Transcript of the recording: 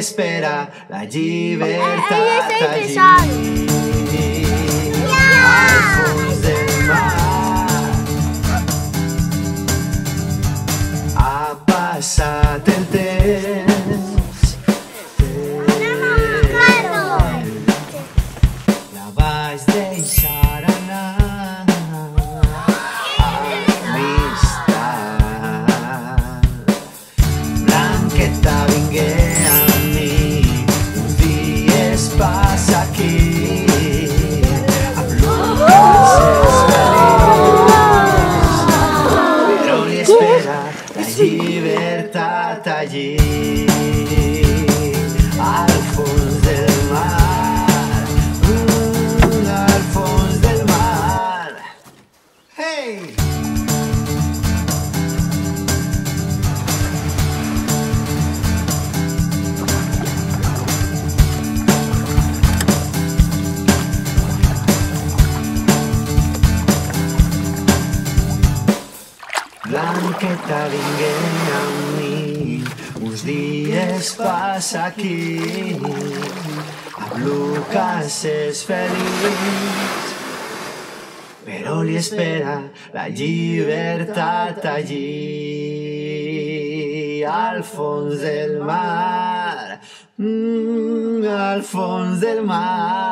espera la llibertat estoy allí, al fons del mar. Ha passat el temps, la vaig deixar anar. Amistat, Blanqueta vingué amb mi, uns dies passa aquí, amb luces feliç, però li espera la llibertat allí, al fons del mar, al fons del mar. Hey! Blanqueta vingué amb mi, uns dies passa aquí, amb Lucas és feliç, però li espera la llibertat allí, al fons del mar, al fons del mar.